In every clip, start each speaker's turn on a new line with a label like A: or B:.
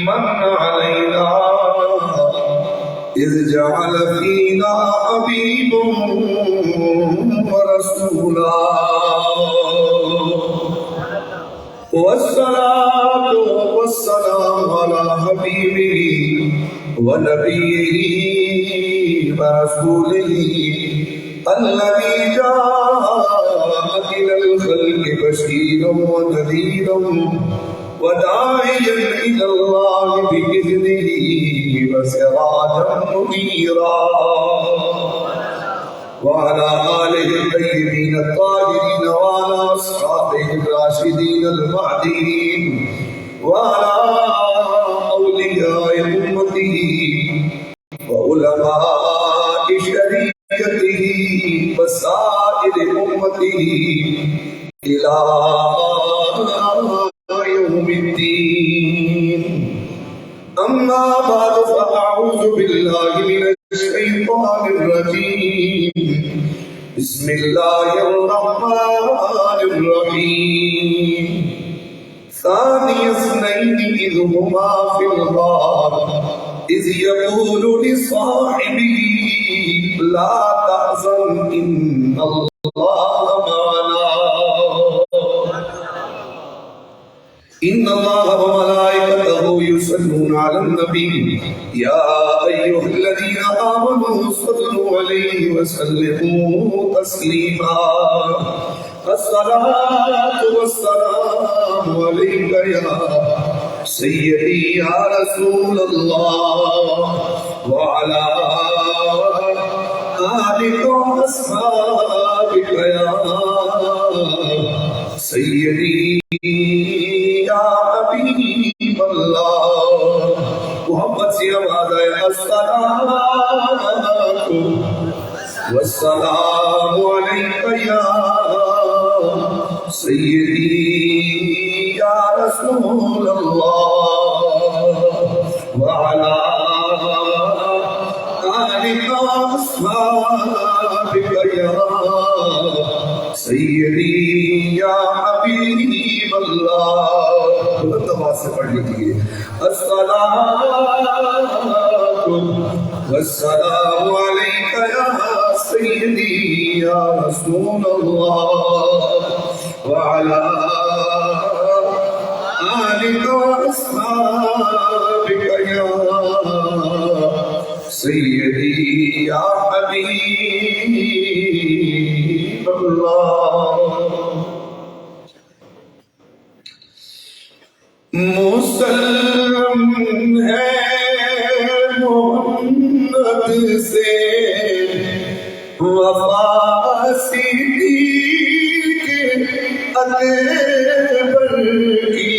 A: من علينا إذ جعل فينا حبيبا ورسولا والصلاة والسلام على حبيبه ونبيه ورسوله الذي جاء إلى الخلق بشيرا ونذيرا وداعيا إلى الله بإذنه وسراجا منيرا وعلى آله الطيبين الطاهرين وعلى أصحابه الراشدين المهديين وعلى أولياء أمته وعلماء شريعته وسائر أمته إلى يوم الدين. أما بعد فأعوذ بالله من الشيطان الرجيم. بسم الله الرحمن الرحيم. ثاني اثنين إذ هما في الغار إذ يقول لصاحبه لا تحزن إن الله معنا إن الله وملائكته يصلون على النبي يا أيها الذين آمنوا صلوا عليه وسلموا تسليما. الصلاة والسلام عليك يا سيدي يا رسول الله وعلى آلك وأصحابك يا سيدي یا حبیب اللہ. محمد سے آواز ہے الصلاۃ والسلام علیک یا سیدی یا رسول اللہ وعلی آلک واصحابک یا سیدی یا حبیب اللہ. بلند آواز سے پڑھ لیجیے. الصلاۃ والسلام علیک یا سیدی یا رسول اللہ وعلی آلک واصحابک یا سیدی یا حبیب اللہ. مسلم ہے محمد سے وفا صدیق اکبر کی.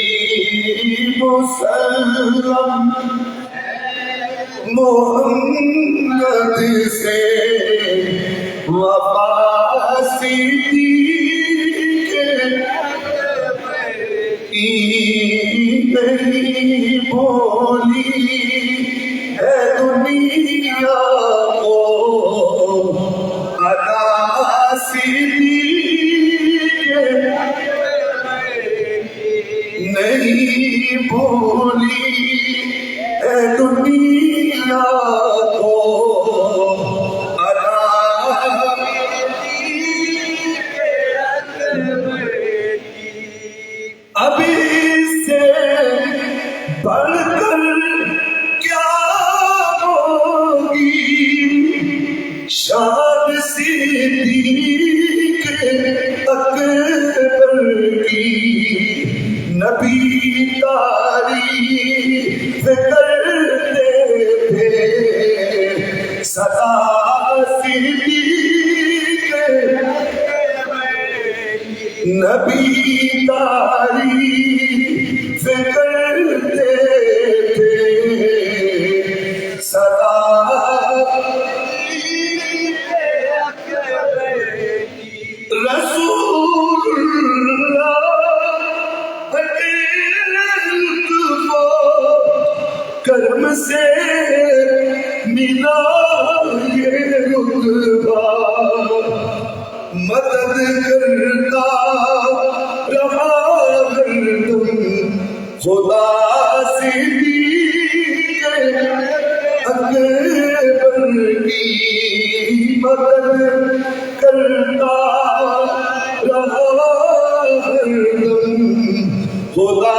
A: مسلم محمد سے وفا صدیق نہیں بولی ہے دنیا کو ادا صدیق نہیں بولی ہے دنیا کو ادا. ابھی بڑھ کر کیا ہوگی شان صدیق اکبر کی. نبی تعریف کرتے تھے سدا صدیق. نبی تعریف کرتے تھے سدا. رسول اللہ کرم سے ملا یہ رتبہ مدد کرتا رہا ہردم خدا صدیق اکبر کی مدد کرتا رہا ہردم خدا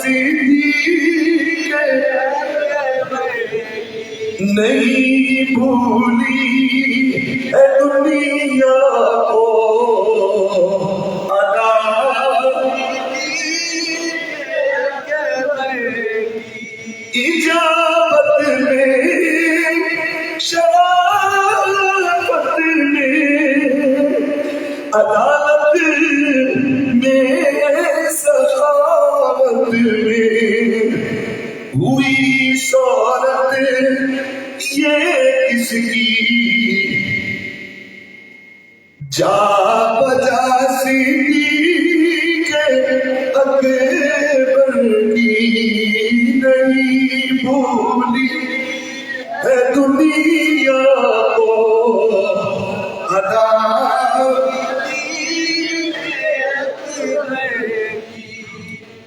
A: صدیق نہیں بھولی ہے دنیا کو ادا اجابت میں شرافت میں عدالت میں سخاوت میں ہوئی شہرت یہ اس کی جا بجا صدیق اکبر کی نہیں بھولی ہے دنیا کو ادا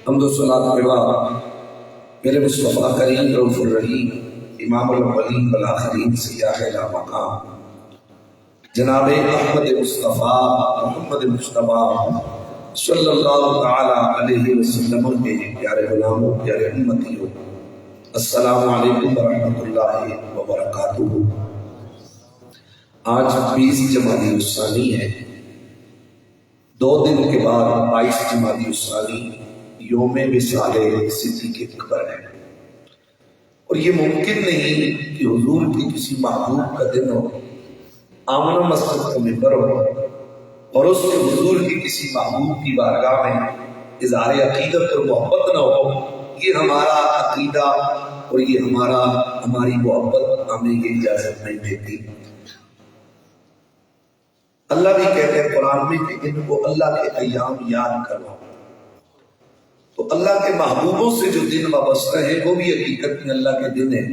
A: حمد و صلاۃ میرے مصطفیٰ کریم رؤوف الرحیم امام الاولین والآخرین سیاح لا مقام جناب احمد مصطفیٰ محمد مصطفیٰ صلی اللہ تعالی علیہ وسلم کے پیارے غلاموں پیارے امتیوں السلام علیکم ورحمۃ اللہ وبرکاتہ۔ آج 20 جمادی الثانی ہے، 2 دن کے بعد 22 جمادی الثانی یوم وصال صدیق اکبر ہے، اور یہ ممکن نہیں کہ حضور کی کسی محبوب کا دن ہو، آمنہ مسجد کا ممبر ہو اور اس کے حضور کی کسی محبوب کی بارگاہ میں اظہار عقیدت اور محبت نہ ہو۔ یہ ہمارا عقیدہ اور یہ ہماری محبت ہمیں یہ اجازت نہیں دیتی۔ اللہ بھی کہتے ہیں قرآن میں کہ ان کو اللہ کے ایام یاد کرو، تو اللہ کے محبوبوں سے جو دن وابستہ ہیں وہ بھی حقیقت میں اللہ کے دن ہیں،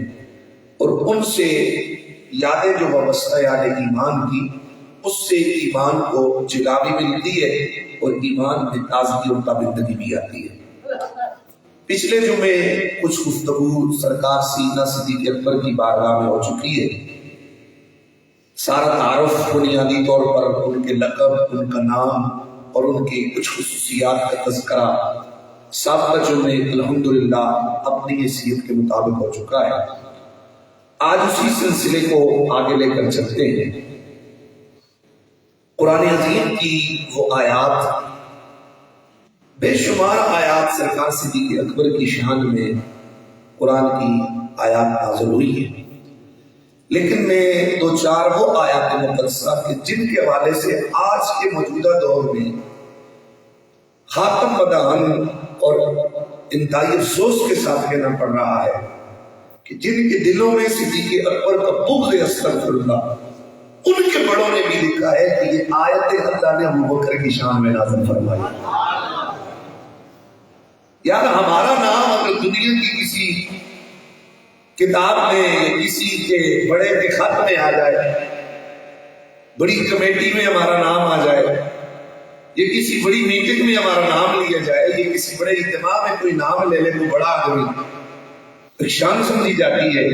A: اور ان سے یادیں جو وابستہ یاد ایمان کی، اس سے ایمان کو جلا بھی ملتی ہے اور ایمان میں تازگی اور تابندگی بھی آتی ہے۔ پچھلے جمعے کچھ گفتگو سرکار سیدنا صدیق اکبر کی بارگاہ میں ہو چکی ہے۔ سارا تعارف بنیادی طور پر ان کے لقب، ان کا نام اور ان کی کچھ خصوصیات کا تذکرہ سابقہ جمعے الحمدللہ اپنی حیثیت کے مطابق ہو چکا ہے۔ آج اسی سلسلے کو آگے لے کر چلتے ہیں۔ قرآن عظیم کی وہ آیات، بے شمار آیات سرکار صدیق اکبر کی شان میں قرآن کی آیات نازل ہوئی ہیں، لیکن میں 2-4 وہ آیات مقدسہ کہ جن کے حوالے سے آج کے موجودہ دور میں خاتم مداحن اور انتہائی افسوس کے ساتھ کہنا پڑ رہا ہے کہ جن کے دلوں میں صدیق اکبر کا بغض استغفر اللہ، ان کے بڑوں نے بھی لکھا ہے کہ یہ آیت اللہ نے ابو بکر کی شان میں نازل فرمائی۔ یار ہمارا نام اگر دنیا کی کسی کتاب میں یا کسی کے بڑے کے خط میں آ جائے، بڑی کمیٹی میں ہمارا نام آ جائے، یہ کسی بڑی میٹنگ میں ہمارا نام لیا جائے، یہ کسی بڑے اجتماع میں کوئی نام لے لے، کوئی بڑا آدمی، ایک شان سمجھی جاتی ہے،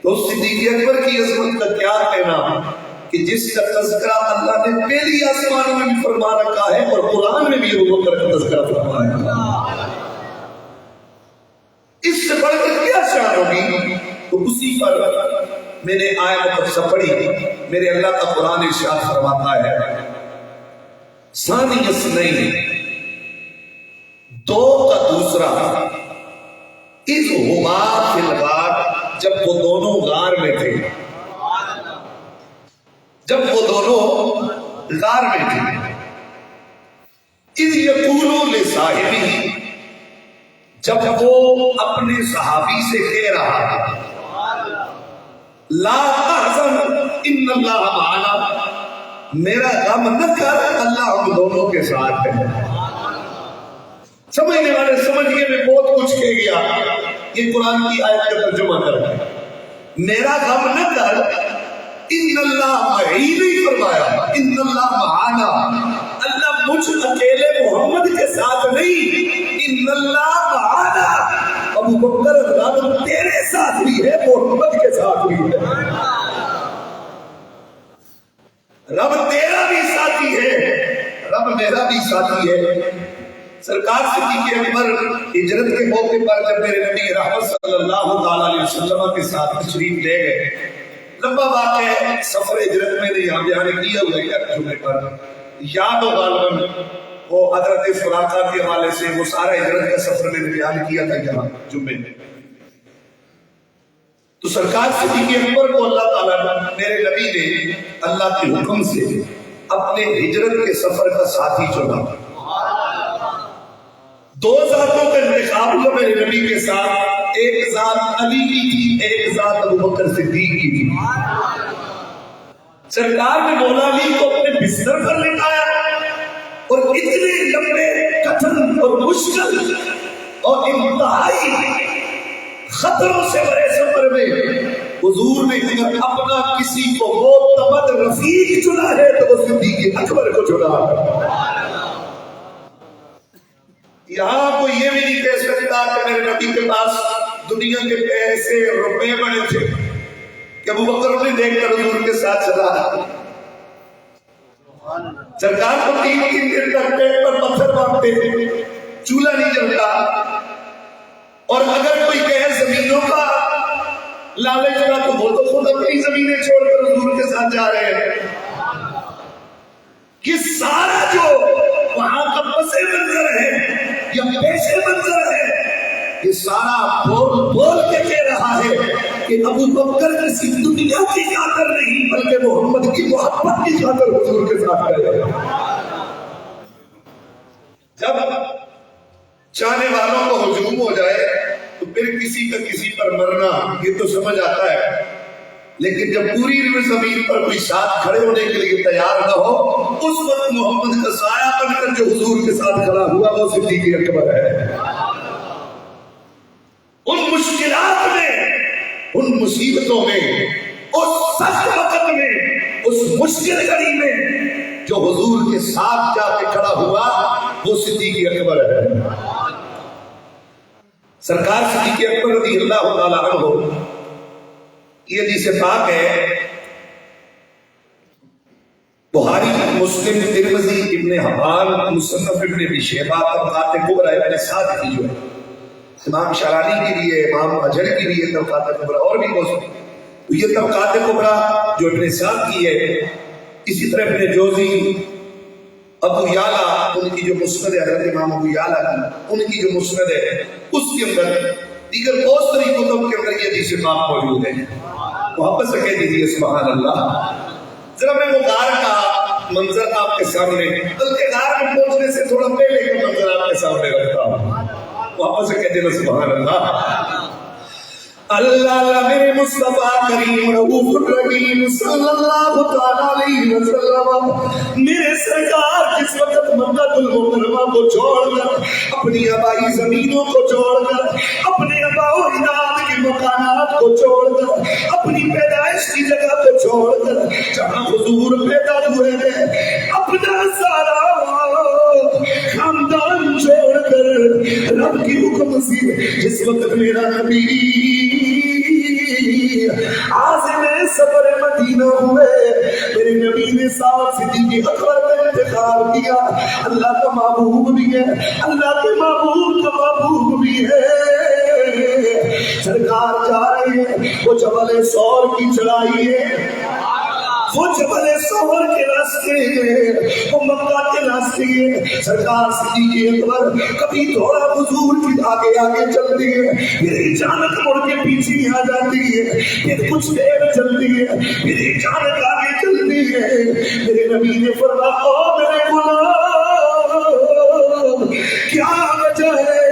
A: تو صدیق اکبر کی عظمت کا کیا کہنا کہ جس کا تذکرہ اللہ نے پہلی آسمانوں میں بھی فرما رکھا ہے اور قرآن میں بھی ابو بکر کا تذکرہ فرمایا ہے۔ اس سے بڑھ کر کیا شان ہوگی؟ تو اسی پر میں نے آیت مقدسہ پڑھی، میرے اللہ کا قرآن ارشاد فرماتا ہے ثانی اثنین، 2 کا دوسرا، اذ ہما فی الغار، جب وہ دونوں غار میں تھے، جب وہ دونوں غار میں تھے، اذ یقول لصاحبہ، جب وہ اپنے صحابی سے کہہ رہا ہے لا تحزن ان اللہ معنا، میرا غم نہ کر، اللہ ہم دونوں کے ساتھ ہے۔ سمجھنے والے سمجھ گئے، میں بہت کچھ کہہ گیا، یہ قرآن کی آیت کا ترجمہ کر رہا ہے۔ میرا غم نہ کر، ان اللہ معی نہیں فرمایا، ان اللہ ابو بکر رب تیرے ساتھ بھی ہے، محمد کے ساتھ بھی ہے، رب تیرا بھی ساتھی ہے، رب میرا بھی ساتھی ہے۔ سرکار صدیق اکبر ہجرت کے موقع پر جب میرے نبی رحمت صلی اللہ علیہ وسلم کے ساتھ تشریف لے گئے، لمبا واقعہ ہے، سفر ہجرت میں نے یہاں بیان کیا ہوا ہے جمعے پر، یاد ہو غالباً وہ حضرت فراقہ کے حوالے سے وہ سارا ہجرت کا سفر میں نے بیان کیا تھا یہاں جمعے میں۔ تو سرکار صدیق اکبر کو اللہ تعالیٰ میرے نبی نے اللہ کے حکم سے اپنے ہجرت کے سفر کا ساتھی چنا۔ دو ذاتوں کا انتخاب ہوا میرے نبی کے ساتھ، ایک ذات علی کی تھی، ایک ذات ابو بکر صدیق کی تھی۔ سرکار نے مولا علی کو اپنے بستر پر لٹایا اور اتنے لمبے کٹھن اور مشکل اور انتہائی خطروں سے بڑے سفر میں حضور نے اگر اپنا کسی کو معتمد رفیق چنا ہے تو وہ صدیق اکبر کو چنا۔ یہاں کوئی یہ بھی نہیں کہہ سکتا کہ میرے نبی کے پاس دنیا کے پیسے روپے بڑے تھے کہ ابو بکر نے دیکھ کر حضور کے ساتھ چلا۔ سرکار کو 3 دن تک پیٹ پر پتھر باندھتے تھے، چولہا نہیں جلتا، اور اگر کوئی کہے زمینوں کا لالچ کا تو وہ تو خود اپنی زمینیں چھوڑ کر حضور کے ساتھ جا رہے ہیں۔ یہ سارا جو وہاں کا پس منظر ہے یا پیش منظر ہے، یہ سارا بول بول کے کہہ رہا ہے کہ ابو بکر کسی دنیا کی خاطر نہیں بلکہ محمد کی محبت کی خاطر حضور کے ساتھ گئے۔ جب چاہنے والوں کو ہجوم ہو جائے تو پھر کسی کا کسی پر مرنا یہ تو سمجھ آتا ہے، لیکن جب پوری زمین پر کوئی ساتھ کھڑے ہونے کے لیے تیار نہ ہو، اس وقت محمد کا سایہ بن کر جو حضور کے ساتھ کھڑا ہوا وہ صدیق اکبر ہے۔ ان مشکلات میں، ان مصیبتوں میں، اس سخت وقت میں، اس مشکل گھڑی میں جو حضور کے ساتھ جا کے کھڑا ہوا وہ صدیق اکبر ہے۔ سرکار صدیق اکبر رضی اللہ تعالیٰ عنہ، یہ حدیث پاک ہے، بخاری، مسلم، ترمذی، ابن حبان، مصنف ابن ابی شیبہ، طبقات کبریٰ ابن سعد کی جو ہے، امام شرانی کی بھی ہے، امام اجر کی بھی ہے طبقات کبریٰ، اور بھی بہت سی۔ تو یہ طبقات کبریٰ جو ابن سعد کی ہے، اسی طرح ابن جوزی، ابو یعلا، ان کی جو مسند ہے، حضرت امام ابو یعلا کی ان کی جو مسند ہے، اس کے اندر دیگر بہت ساری کتب کے اندر یہ حدیث پاک موجود ہے۔ واپس سے کہہ دیجیے سبحان اللہ۔ ذرا میں وہ غار کا منظر آپ کے سامنے، بلکہ غار میں پہنچنے سے تھوڑا پہلے کا منظر آپ کے سامنے رکھتا ہوں، واپس سے کہہ دینا سبحان اللہ۔ اللہ اللہ میرے مصطفیٰ کریم رؤوف الرحیم صلی اللہ تعالیٰ علیہ وسلم، میرے سرکار جس وقت مکہ المکرمہ کو چھوڑ کر، اپنی آبائی زمینوں کو چھوڑ کر، اپنے آبا و اجداد کے مکانات کو چھوڑ کر، اپنی پیدائش کی جگہ کو چھوڑ کر، جہاں حضور پیدا ہوئے ہیں، اپنا سارا خاندان چھوڑ کر رب کی حکم سے جس وقت میرا نبی عازم سفر مدینہ ہوئے، میرے نبی نے ساتھ صدیق اکبر کا انتخاب کیا۔ اللہ کا محبوب بھی ہے، اللہ کے محبوب کا محبوب بھی ہے۔ سرکار جا رہے ہیں، وہ جبل سور کی چڑھائی ہے، وہ جبل سور کے راستے ہیں، وہ مکہ کے راستے ہیں۔ سرکار صدیق اکبر کبھی تھوڑا حضور کی آگے آگے چلتی ہے، پھر اچانک مڑ کے پیچھے آ جاتی ہے، پھر کچھ دیر چلتی ہے، پھر اچانک آگے چلتی ہے۔ میرے نبی نے فرمایا، او میرے غلام، کیا وجہ ہے؟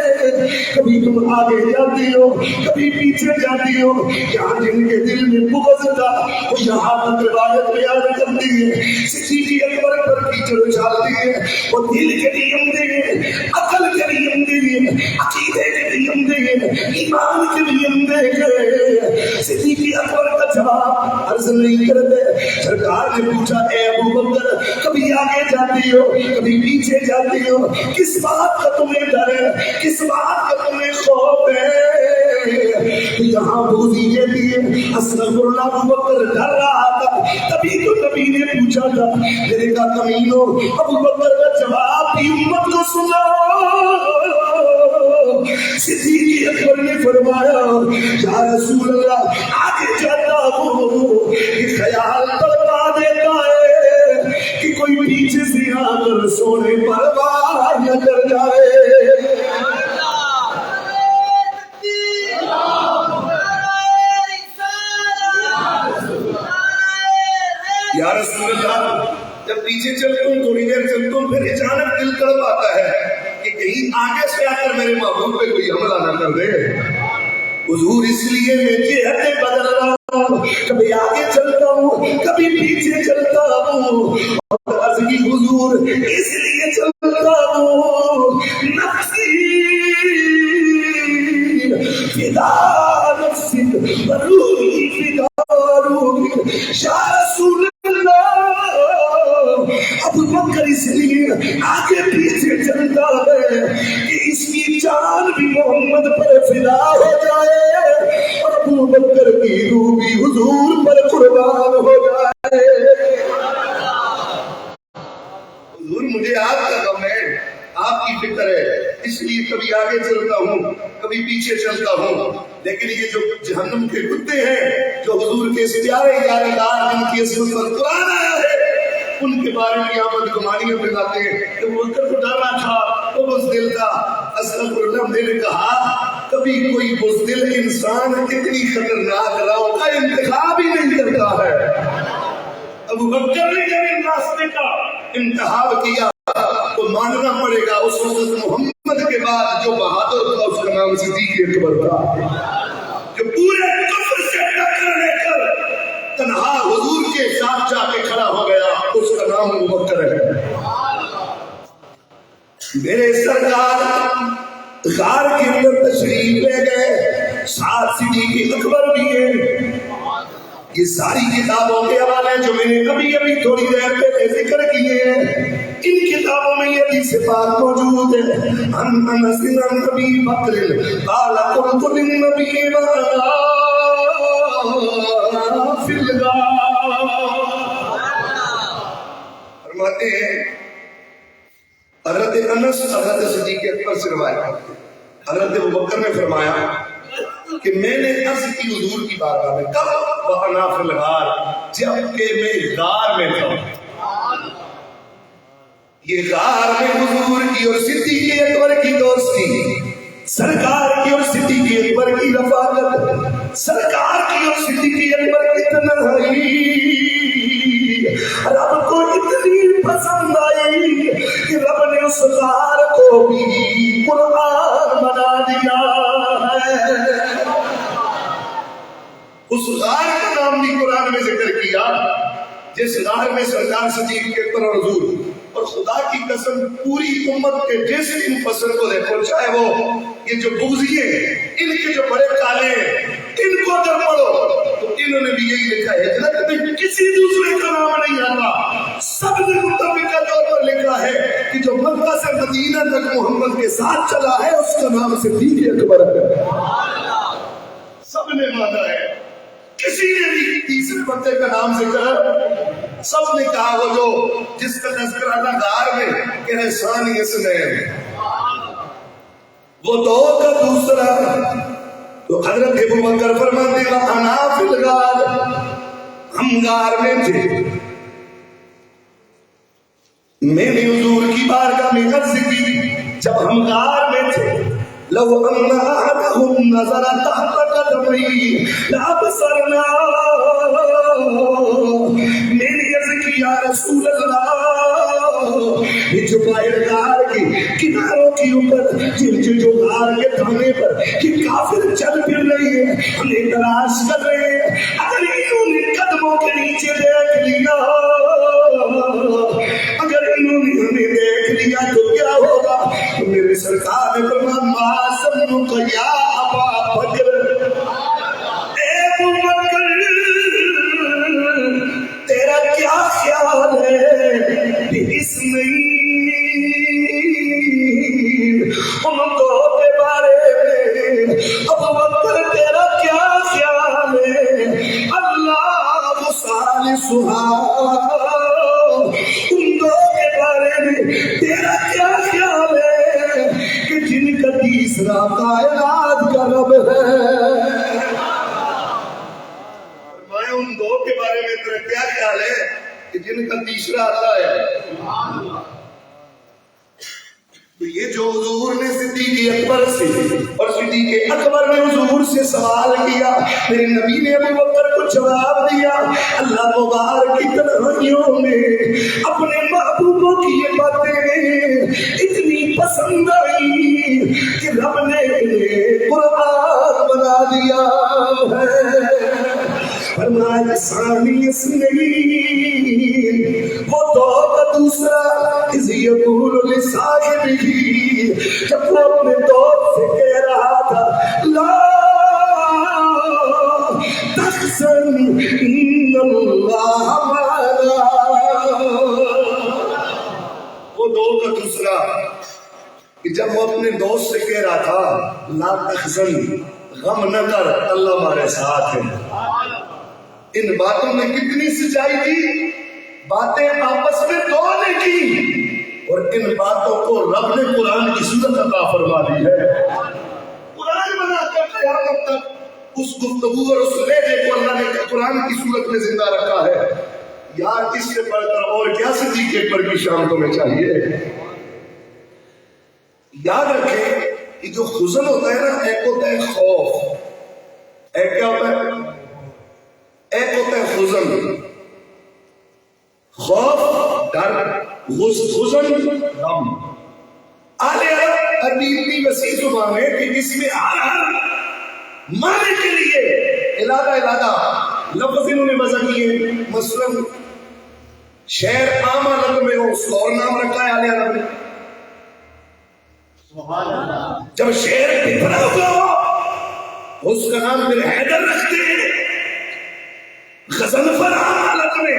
A: کبھی تم آگے جاتی ہو، کبھی پیچھے جاتی ہو۔ یہاں جن کے دل میں بغض تھا وہ یہاں تک روایت بیان کرتی ہے، صدیق اکبر پر کیچڑ اچھالتی ہے، وہ دل کے نیم دے، عقل کے نیم دے، عقیدے کے نیم دے، ایمان کے نیم دے۔ صدیق اکبر کا جواب عرض نہیں کرتے۔ سرکار نے پوچھا، اے ابو بکر، کبھی آگے جاتی ہو، کبھی پیچھے جاتی ہو، کس بات کا تمہیں ڈر ہے، کس بات کا تمہیں خوف ہے؟ کہ یہاں بغضیے دیے استغفر اللہ ابو بکر ڈر رہا تھا. تبھی تو نبی نے پوچھا تھا میرے کا کمینو ابو بکر کا جواب بھی امت کو سنا. صدیق اکبر نے فرمایا یا رسول اللہ آگے جاتا ہوں یہ خیال تڑپا دیتا ہے کہ کوئی پیچھے سے آ کر سونے پر وار نہ کر جائے. یا رسول اللہ جب پیچھے چلتا ہوں تھوڑی دیر چلتا ہوں پھر اچانک دل تڑپ آتا ہے کہ کہیں آگے سے آ کر میرے محبوب پہ کوئی حملہ نہ کر دے. حضور اس لیے میں جہتیں بدل رہا ہوں, کبھی آگے چلتا ہوں کبھی پیچھے چلتا ہوں. اور عرض کی حضور اس لیے چلتا ہوں نفسی فدا نفسی روحی فدا روحی. یا رسول اللہ ابو بکر اس لیے آگے پیچھے چلتا ہے کہ اس کی جان بھی محمد پر فدا ہو جائے اور ابو بکر کی روح بھی حضور پر قربان ہو جائے. حضور مجھے آپ کا غم ہے, آپ کی فکر ہے, اس لیے کبھی آگے چلتا ہوں کبھی پیچھے چلتا ہوں. لیکن یہ جو جہنم کے کتے ہیں جو حضور کے پیارے پیارے دار جن کی عصمت پر قرآن آیا ہے ان کے بارے میں یہاں پر گمانیاں پھیلاتے ہیں کہ وہ بکر کو ڈرنا تھا وہ بزدل تھا. استغفر اللہ میں نے کہا کبھی کوئی بزدل انسان اتنی خطرناک راہوں کا انتخاب ہی نہیں کرتا ہے. ابو بکر نے جب ان راستے کا انتخاب کیا تو ماننا پڑے گا اس وقت محمد کے بعد جو بہادر تھا اس کا نام صدیق اکبر تھا, جو پورے کفر سے ٹکر لے کر تنہا حضور کے ساتھ جا کے کھڑا ہو گیا, اس کا نام ابو بکر ہے. میرے سرکار غار کے اندر تشریف لے گئے, ساتھ صدیق اکبر بھی ہیں. یہ ساری کتابوں کے حوالے جو میں نے ابھی ابھی تھوڑی دیر پہلے ذکر کیے ہیں ان کتابوں میں یہ حدیث پاک موجود ہے. انس بن ابی بکر قال قلت للنبي ما فی الغار. فرماتے ہیں حضرت انس حضرت صدیق اکبر سے روایت کرتے ہیں حضرت ابو بکر نے فرمایا کہ میں نے عرض کی حضور کی بارگاہ میں کب وانا فی الغار جب کہ میں غار میں تھا. یہ غار میں حضور کی اور صدیق اکبر کی دوستی, سرکار کی اور صدیق اکبر کی رفاقت, سرکار کی اور صدیق اکبر کی تنہائی رب کو اتنی پسند آئی کہ رب نے اس غار کو بھی قرآن بنا دیا ہے. اس غار کا نام بھی قرآن میں ذکر کیا جس غار میں سرکار صدیق اکبر اور حضور. اور خدا کی قسم پوری امت کے جس بھی مفسر کو دیکھو چاہے وہ یہ جو بغضیے ہیں ان کے جو بڑے کالے ہیں ان کو اگر پڑھو تو انہوں نے بھی یہی لکھا ہے ہجرت میں کسی دوسرے کا نام نہیں آتا. سب نے متفقہ طور پر لکھا ہے کہ جو مکہ سے مدینہ تک محمد کے ساتھ چلا ہے اس کا نام صدیق اکبر ہے. سب نے مانا ہے, کسی نے بھی تیسرے بندے کا نام ذکر, سب نے کہا وہ جو جس کا تذکرہ نہ غار میں کہ احسان یسنین وہ دو کا دوسرا. تو حضرت ابو بکر فرماتے ہیں انا فی الغار, ہم غار میں تھے. میں نے حضور کی بارگاہ میں عرض کی جب ہم غار میں تھے لو ان احدهم نظر تحت قدمي لابصرنا. میں نے عرض کی یا رسول اللہ یہ جو باہر غار کی کناروں کے اوپر جو غار کے تھانے پر کہ کافر چل پھر رہے ہیں ہمیں تلاش کر رہے ہیں, اگر انہوں نے قدموں کے نیچے دیکھ لیا, اگر انہوں نے ہمیں دیکھ لیا تو کیا ہوگا؟ تو میرے سرکار نے فرمایا ما سنک یا ابا بکر, اے ابو بکر تیرا کیا خیال ہے اس نہیں ان کو کے بارے میں؟ ابو بکر تیرا کیا تیسرا کائنات کا رب ہے. میں ان دو کے بارے میں تیرا کیا خیال ہے کہ جن کا تیسرا اللہ ہے؟ تو یہ جو حضور نے صدیق اکبر سے اور صدیق اکبر نے حضور سے سوال کیا، میرے نبی نے ابو بکر کو جواب دیا. اللہ مبارک کی تنہائیوں میں اپنے محبوبوں کی یہ باتیں اتنی پسند آئی کہ رب نے قرآن بنا دیا ہے. فرمایا ثانی اثنین، وہ دور کا دوسرا، اذ یقول لصاحبہ، جب وہ اپنے دوست سے کہہ رہا تھا لا تحزن ان اللہ معنا. وہ دور کا دوسرا کہ جب وہ اپنے دوست سے کہہ رہا تھا لا تحزن، غم نہ کر، اللہ ہمارے ساتھ ہے. ان باتوں میں کتنی سچائی تھی. باتیں آپس میں دو نے کی اور ان باتوں کو رب نے قرآن کی صورت عطا فرما دی ہے. قرآن بنا کر قیامت تک اس گفتگو اور اس لہجے کو اللہ نے قرآن کی صورت میں زندہ رکھا ہے. یار اس سے بڑھ کر اور کیا صدیق اکبر کی شان تمہیں چاہیے. یاد رکھیں کہ جو حزن ہوتا ہے نا، ایک ہوتا ہے خوف، ایک کیا ہوتا ہے؟ ایک ہوتا ہے حزن، خوف، ڈر، حزن، غم. آلے عربی اتنی وسیع زبان ہے کہ اس میں ہر معنی کے لیے علیحدہ لفظ انہوں نے وضع کیے. مثلا شہر عام عالم میں ہو اس کو اور نام رکھا ہے آلے عرب نے. جب شہر بھرا ہوا ہو اس کا نام پھر حیدر رکھتے ہیں. غضنفر عام عالم میں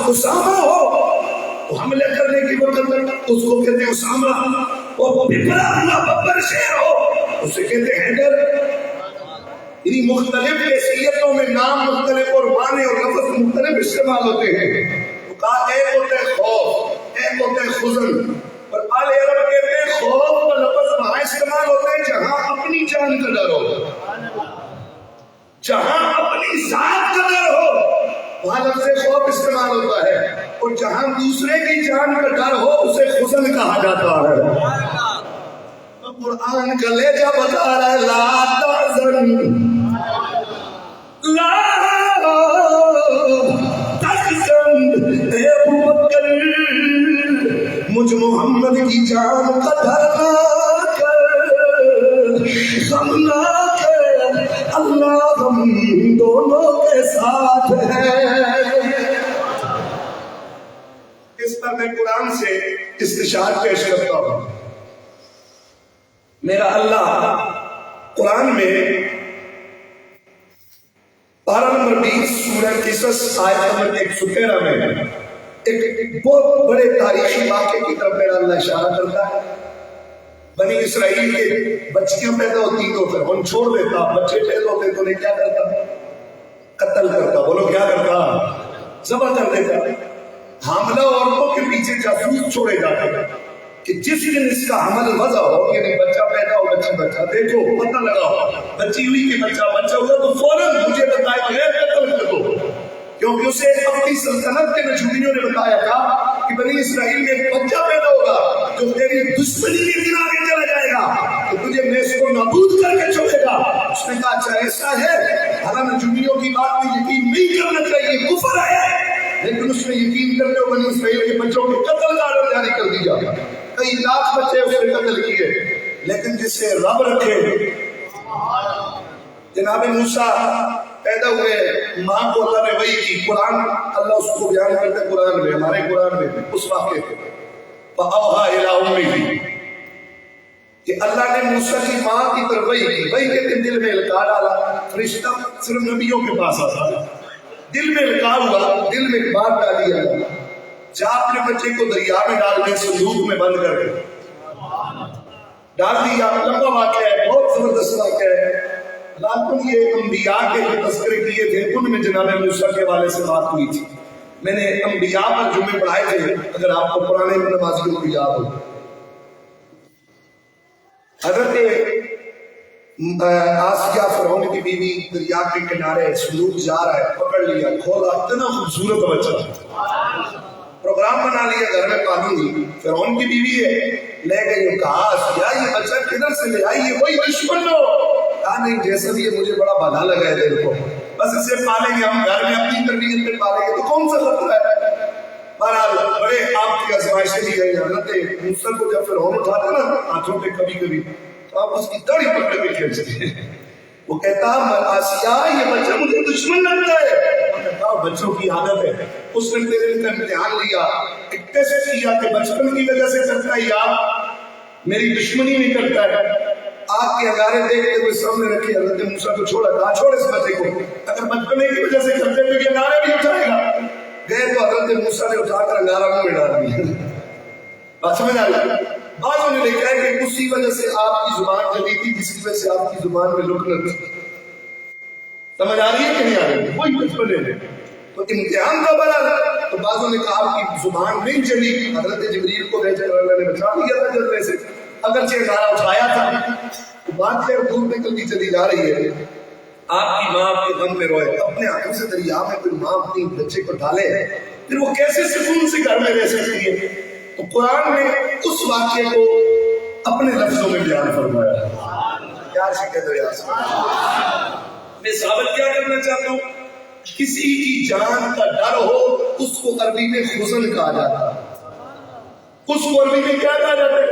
A: اسامہ ہو، حملے کرنے کی وقت اس کو کہتے ہیں اسامہ. اور بھرا ہوا ببر شہر ہو اسے کہتے ہیں حیدر. یعنی مختلف حیثیتوں میں نام مختلف اور معنی اور لفظ مختلف استعمال ہوتے ہیں. تو کہا ایک ہوتا ہے خوف، ایک ہوتا ہے حزن. اور آل عرب کہتے ہیں خوف کا لفظ وہاں استعمال ہوتا ہے جہاں اپنی جان کا ڈر ہو، جہاں اپنی ذات کا ڈر ہو وہاں لفظ خوف استعمال ہوتا ہے. اور جہاں دوسرے کی جان کا ڈر ہو اسے حزن کہا جاتا ہے. تو قرآن کا لہجہ بتا رہا ہے لا تحزن، لا تحزن اے ابو بکر، مجھ محمد کی جان کا ڈر نہ کر، غم نہ کر، اللہ ہم دونوں کے ساتھ ہے. اس پر میں قرآن سے استشار پیش کرتا ہوں. میرا اللہ قرآن میں پارہ نمبر 20 سورہ قصص آیت نمبر 113 میں ایک بہت بڑے تاریخی واقعے کی طرف میرا اللہ اشارہ کرتا ہے. بنی اسرائیل کے بچیاں پیدا ہوتی تو پھر ان چھوڑ دیتا، بچے پیدا ہوتے تو انہیں کیا کرتا؟ قتل کرتا. بولو کیا کرتا؟ ذبح کر دیتا. حاملہ عورتوں کے پیچھے جاسوس چھوڑے جاتے کہ جس دن اس کا حمل وضع ہو، یعنی بچہ پیدا ہو، بچہ دیکھو، پتہ لگاؤ بچی ہوئی کہ بچہ ہوا تو فوراً مجھے بتائے بغیر قتل کر دو. کیونکہ اسے اپنی سلطنت کے نجومیوں نے بتایا تھا کہ بنی اسرائیل میں ایک بچہ پیدا ہوگا جو تیری دشمنی کے دن آگے چلا جائے گا تو تجھے میں اس کو نابود کر کے چھوڑے گا. اس نے کہا اچھا ایسا ہے، حالانکہ نجومیوں کی بات میں یقین نہیں کرنا چاہیے، کفر ہے، لیکن اس نے یقین کرتے ہوئے بنی اسرائیل کے بچوں کے قتل کا آرڈر جاری کر دیا. کئی لاکھ بچے اس نے قتل کیے. لیکن جسے رب رکھے، جناب موسیٰ پیدا ہوئے، ماں کو اللہ نے وحی کی. قرآن اللہ اس کو بیان کرتے قرآن میں، ہمارے قرآن میں اس واقعے کو فَأَوْحَىٰ إِلَىٰ أُمِّهِ کہ اللہ نے موسیٰ کی ماں کی طرف وحی کی. وحی کے دل میں القاء ڈالا. فرشتہ صرف نبیوں کے پاس آتا ہے. دل میں القاء ہوا، دل میں بات ڈالی ہے، جا اپنے بچے کو دریا میں ڈال کے صندوق میں بند کر کے ڈال دیا. لمبا واقعہ ہے، بہت زبردست واقعہ ہے. لیکن یہ انبیاء کے جو تذکرے کیے تھے ان میں جناب موسیٰ کے والے سے بات ہوئی تھی. میں نے انبیاء پر جمعے پڑھائے تھے، اگر آپ کو پرانے نمازیوں کو یاد ہو. حضرت آسیہ فرعون کی بیوی دریا کے کنارے سلوک جا رہا ہے، پکڑ لیا، کھولا، اتنا خوبصورت بچہ، پروگرام بنا لیا گھر میں پالوں گی، فرعون کی بیوی ہے، لے گئی، کہا آسیہ یہ بچہ کدھر سے لے آئی، یہ وہی دشمن ہو، کہا نہیں جیسا بھی یہ مجھے بڑا بھلا لگا ہے دل کو، بس اسے پالیں گے ہم گھر میں اپنی تربیت میں پالیں گے تو کون سا خطرہ ہے۔ بہرحال بڑے آپ کی آزمائشیں دی گئی، حضرت موسیٰ کو جب فرعون اٹھاتا نا ہاتھوں پہ کبھی کبھی تو آپ اس کی داڑھی پکڑ کے کھینچتے ہیں، وہ کہتا آسیہ یہ بچہ مجھے دشمن لگتا ہے، وہ کہتا بچوں کی عادت ہے، اس نے تیرے کا امتحان لیا، ایک ٹیسٹ کیا کہ بچپن کی وجہ سے کرتا ہے یا میری دشمنی نہیں کرتا ہے، آگ کے انگارے دیکھتے ہوئے سامنے رکھے، حضرت موسیٰ کو چھوڑا، کہا چھوڑ اس بچے کو، اگر بچپنے کی وجہ سے کرتے تو یہ انگارے بھی اٹھائے گا، گئے تو حضرت موسیٰ نے اٹھا کر انگارہ منہ میں ڈال دیا، بات سمجھ آ رہی؟ بعضوں نے لکھا ہے کہ اسی وجہ سے آپ کی زبان چلی تھی جس کی وجہ سے آپ کی زبان میں لکنت، سمجھ آ رہی ہے کہ نہیں آ رہی ہے؟ وہی بچپن ہے تو امتحان کا بڑا، تو بعضوں نے کہا آپ کی زبان نہیں چلی، حضرت جبریل کو بھیج کر اللہ نے بچا لیا تھا جلنے سے، اگرچہ انگارہ اٹھایا تھا، تو بات خیر دور نکلتی چلی جا رہی ہے۔ آپ کی ماں آپ کے غم میں روئے، اپنے ہاتھوں سے دریا میں کوئی ماں اپنی بچے کو ڈالے پھر وہ کیسے سکون سے گھر میں رہ سکتی ہے، تو قرآن نے اس واقعے کو اپنے لفظوں میں بیان فرمایا۔ کیا شکر ہے یار، میں ثابت کیا کرنا چاہتا ہوں، کسی کی جان کا ڈر ہو اس کو عربی میں حزن کہا جاتا ہے، اس کو عربی میں کیا کہا جاتا ہے،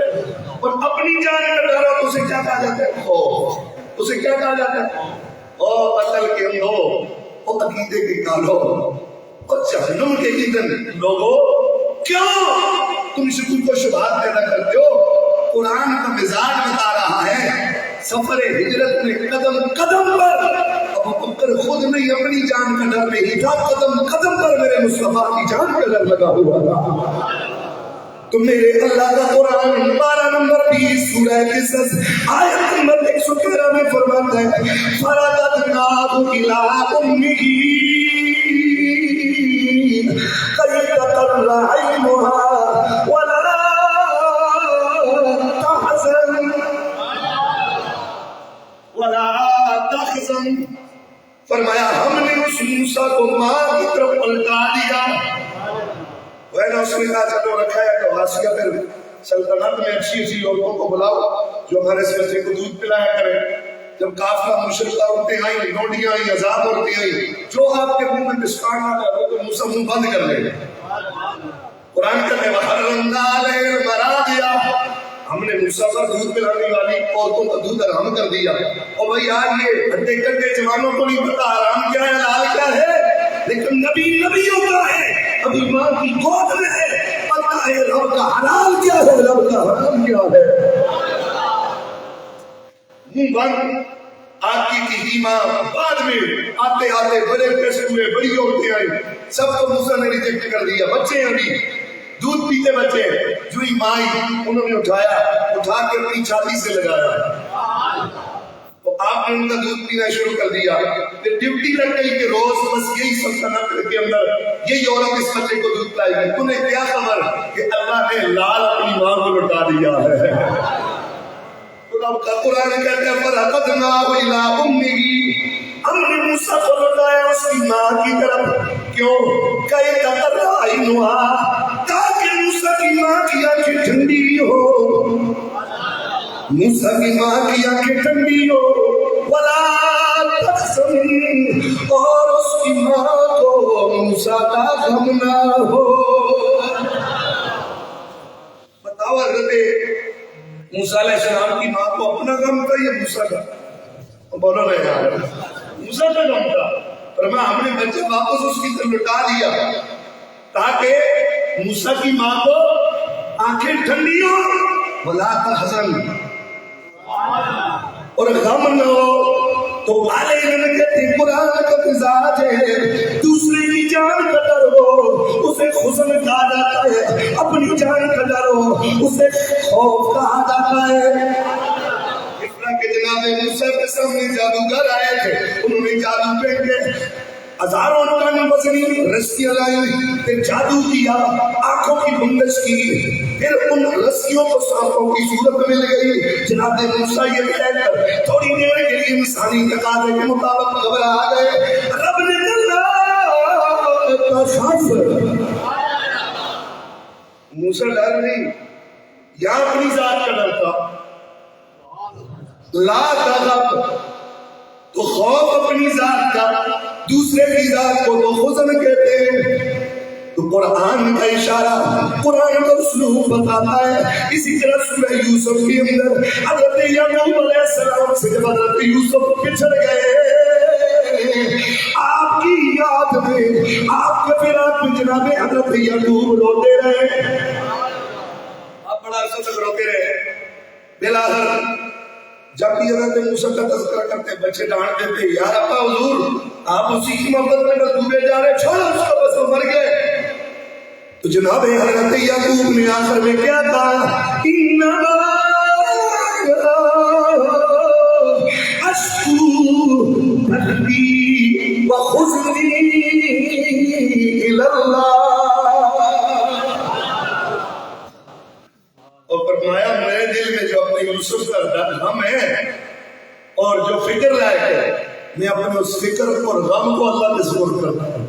A: اور اپنی جان کا ڈر ہو تو اسے کیا کہا جاتا ہے، خوف، اسے کیا کہا جاتا ہے، او قتل کے اندھو، او عقیدے کے کالو، اور جہنم کے ایندھن لوگو، کیوں تم شکوک و شبہات پیدا کرتے ہو؟ قرآن کا مزاج بتا رہا ہے، سفر ہجرت میں قدم قدم پر ابو بکر خود نہیں اپنی جان کا ڈر نہیں تھا، قدم قدم پر میرے مصطفیٰ کی جان کا ڈر لگا ہوا تھا۔ تو میرے اللہ کا قرآن 12 نمبر 20 سورہ قصص آیت نمبر 113 میں فرماتا ہے فَرَدَدْنَاهُ إِلَىٰ أُمِّهِ كَيْ تَقَرَّ عَيْنُهَا وَلَا تَحْزَنْ، فرمایا ہم نے اس موسیٰ کو ماں کی طرف پلٹا دیا، اس نے کہا چلو رکھا ہے تو آسیہ پھر سلطنت میں اچھی اچھی عورتوں کو بلاؤ جو ہمارے اس بچے کو دودھ پلایا کرے، جب قافلہ مشرقہ عورتیں آئیں، لوڈیاں آئیں، عذاب عورتیں آئیں، جو آپ کے منہ میں مسکان آ جائے تو موسیٰ منہ بند کر لے۔ قرآن کہتے ہیں وَحَرَّمْنَا عَلَيْهِ الْمَرَاضِعَ، ہم نے موسیٰ پر دودھ پلانے والی عورتوں کا دودھ حرام کر دیا۔ اور بھائی آج یہ ہڈے کٹے جوانوں کو نہیں پتا حرام کیا ہے حلال کیا ہے، لیکن نبی نبی ہوتا ہے، ابھی ماں کی گود میں ہے، پتا ہے رب کا حلال کیا ہے رب کا حرام کیا ہے۔ منہ بند آتی کی ہیما، بعد میں آتے آتے بڑے پیسے ہوئے، بڑی عورتیں آئی، سب کو موسیٰ نے ریجیکٹ کر دیا، بچے ہیں ابھی دودھ پیتے بچے، جو ہی مائی انہوں نے اٹھایا، اٹھا کے اپنی چھاتی سے لگایا، تو آپ نے ان کا دودھ پینا شروع کر دیا، پھر ڈیوٹی لگ گئی کہ روز بس یہی سلطنت کے اندر یہی عورت اس بچے کو دودھ پلائے گی، تمہیں کیا خبر کہ اللہ نے لال اپنی ماں کو لٹا دیا ہے۔ تو اب کا قرآن کہتے ہیں فَرَدَدْنَاهُ إِلَىٰ أُمِّهِ، ہم نے موسیٰ کو لٹایا اس کی ماں کی طرف، کیوں کہ تقرّ عَيْنُهَا، تاکہ موسیٰ کی ماں کی آنکھیں ٹھنڈی ہو، موسیٰ کی ماں کی آنکھیں ٹھنڈی ہو، وَلَا تَحْزَنْ، اور اس کی ماں کو موسیٰ کا غم نہ ہو۔ بتاؤ حضرت موسیٰ علیہ السلام کی ماں کو اپنا غم تھا یا موسیٰ کا؟ بولو نا یار، موسیٰ کا غم تھا، فرمایا ہم نے بچے واپس اس کی طرف لٹا دیا تاکہ موسیٰ کی ماں کو آنکھیں ٹھنڈی ہو، وَلَا تَحْزَنْ، اور غم نہ ہو۔ تو علیہ کہتے ہیں قرآن کا مزاج ہے، دوسرے کی جان کا ڈر ہو اسے حزن کہا جاتا ہے، اپنی جان کا ڈر ہو اسے خوف کہا جاتا ہے۔ اس طرح کہ جناب موسیٰ کے سامنے جادوگر آئے تھے، انہوں نے جادو پھینکے، ہزاروں ٹن وزنی رسیاں لائی، پھر جادو کیا، آنکھوں کی بندش کی، پھر ان رسیوں کو سانپوں کی صورت مل گئی۔ جناب موسیٰ یہ کہہ کر تھوڑی دیر کے لیے انسانی تقاضے کے مطابق گھبرا گئے۔ رب نے کشف، موسیٰ ڈر نہیں، یہاں اپنی ذات کا ڈر تھا، لا تغب، تو خوف اپنی ذات کا، دوسرے کی ذات کو تو خزن کہتے ہیں۔ تو قرآن کا اشارہ، قرآن کا اسلوب بتاتا ہے۔ اسی طرح سورہ یوسف کے اندر حضرت یعقوب علیہ السلام سے جب حضرت یوسف پچھڑ گئے، آپ کی یاد میں، آپ کے فراق میں جناب حضرت یعقوب روتے رہے، آپ بڑا عرصہ تک روتے رہے۔ بلاخر جب بھی حضرت موسیٰ کا تذکرہ کرتے بچے ڈانٹ دیتے، یا رب حضور آپ اسی کی محبت میں بس ڈوبے جا رہے، چھوڑو اس کو، بس وہ مر گئے۔ تو جناب حضرت یعقوب نے آخر میں کیا کہا؟ انما اشکو بثی وحزنی الی اللہ، اور فرمایا میرے دل میں جو اپنے یوسف کا غم ہے اور جو فکر لائق ہے، میں اپنے اس فکر اور غم کو اللہ کے سپرد کرتا ہوں۔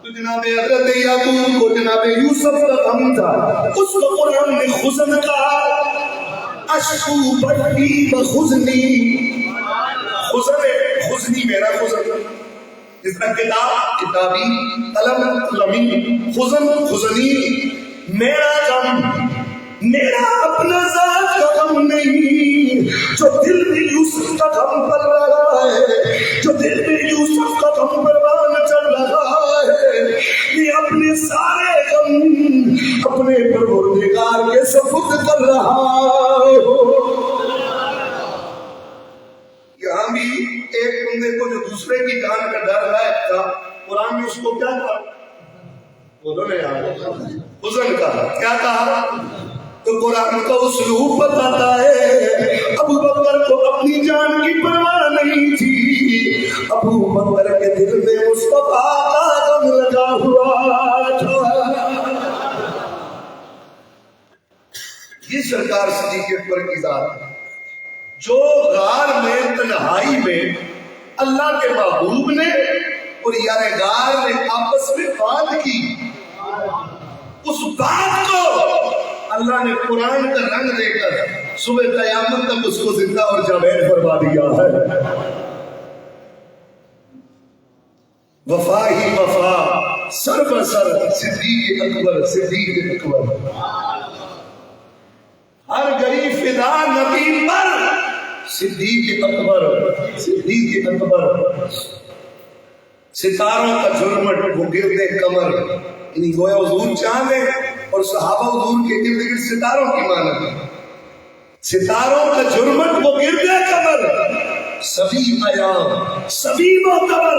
A: تو جناب حضرت یعقوب کو جناب یوسف کا غم تھا، اس کو قرآن نے خزن کہا، اشکو بثی وحزنی، خزنی میرا خزن، جس طرح کتاب کتابی، قلم قلمی، خزن خزنی، میرا غم، میرا اپنا ذات کا غم نہیں، جو دل میں یوسف کا غم پل رہا ہے، جو دل میں یوسف کا غم پروان چل رہا ہے، میں اپنے سارے غم اپنے پروردگار کے سپرد کر رہا ہوں۔ یہاں بھی ایک بندے کو جو دوسرے کی جان کا ڈر لائق تھا، قرآن نے اس کو کیا کہا؟ بولو نا یار، حزن کہا، کیا کہا؟ تو قرآن کا اسلوب بتاتا ہے، ابو بکر کو اپنی جان کی پرواہ نہیں تھی، ابو بکر کے دل میں مصطفیٰ کا غم لگا ہوا تھا۔ یہ سرکار صدیق اکبر کی ذات ہے، جو غار میں تنہائی میں اللہ کے محبوب نے اور یار غار نے آپس میں بات کی، اس بات کو اللہ نے قرآن کا رنگ دے کر صبح قیامت تک اس کو زندہ اور جاوید فرما دیا ہے۔ وفا ہی وفا، سر بسر صدیق اکبر، صدیق اکبر، ہر گھڑی فدا نبی پر صدیق اکبر، صدیق اکبر، ستاروں کا جھرمٹ وہ گردے کمر، یعنی گویا حضور چاند ہے اور صحابہ حضور کے گرد گرد ستاروں کی مانند ہے، ستاروں کا جھرمٹ وہ گردے کمر، سبھی ایام، سبھی معتبر،